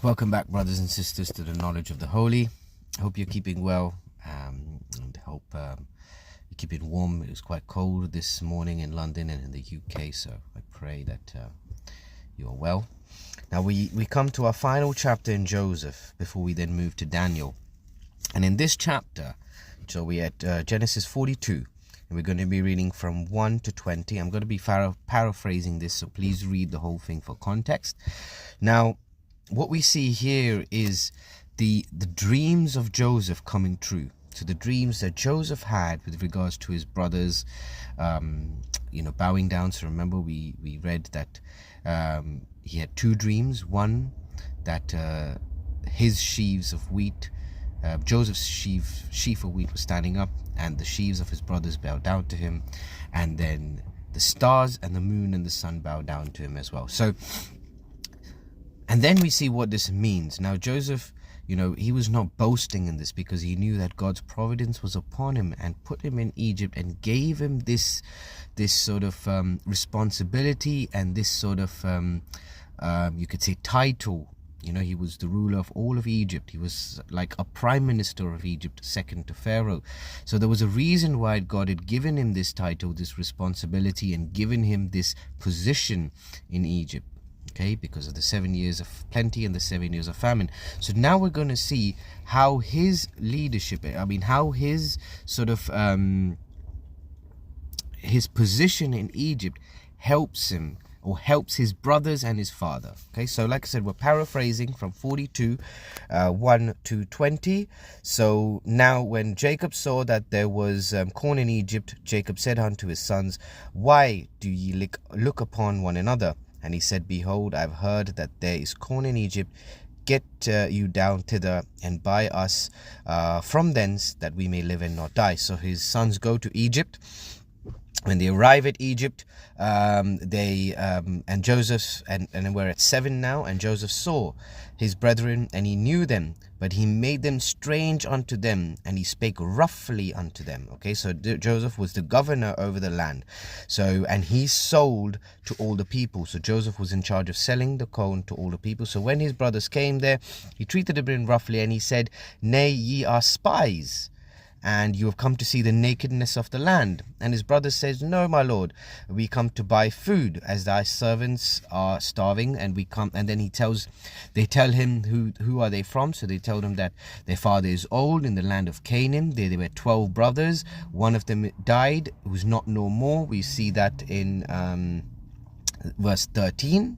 Welcome back, brothers and sisters, to the knowledge of the holy. I hope you're keeping well, and hope you're keeping warm. It was quite cold this morning in London and in the UK, so I pray that you are well. Now we come to our final chapter in Joseph before we then move to Daniel. And in this chapter, so we're at Genesis 42, and we're going to be reading from 1 to 20. I'm going to be paraphrasing this, so please read the whole thing for context. Now, what we see here is the dreams of Joseph coming true. So the dreams that Joseph had with regards to his brothers, bowing down. So remember we read that he had two dreams. One, that his sheaves of wheat, Joseph's sheaf of wheat was standing up, and the sheaves of his brothers bowed down to him. And then the stars and the moon and the sun bowed down to him as well. And then we see what this means. Now, Joseph, he was not boasting in this because he knew that God's providence was upon him and put him in Egypt and gave him this sort of responsibility and this sort of, you could say, title. He was the ruler of all of Egypt. He was like a prime minister of Egypt, second to Pharaoh. So there was a reason why God had given him this title, this responsibility, and given him this position in Egypt. Okay, because of the 7 years of plenty and the 7 years of famine. So now we're going to see how his leadership, how his sort of his position in Egypt helps him, or helps his brothers and his father. Okay, so like I said, we're paraphrasing from 42, 1 to 20. So now when Jacob saw that there was corn in Egypt, Jacob said unto his sons, "Why do ye look upon one another?" And he said, "Behold, I have heard that there is corn in Egypt. Get you down thither and buy us from thence, that we may live and not die." So his sons go to Egypt. When they arrive at Egypt, and Joseph, and we're at 7 now, and Joseph saw his brethren, and he knew them, but he made them strange unto them, and he spake roughly unto them. Okay, so Joseph was the governor over the land. So, and he sold to all the people. So Joseph was in charge of selling the corn to all the people. So when his brothers came there, he treated them roughly, and he said, "Nay, ye are spies, and you have come to see the nakedness of the land." And his brother says, "No, my lord, we come to buy food, as thy servants are starving." And we come, and then they tell him who are they from. So they told him that their father is old in the land of Canaan. There were 12 brothers. One of them died, who's not no more. We see that in verse 13.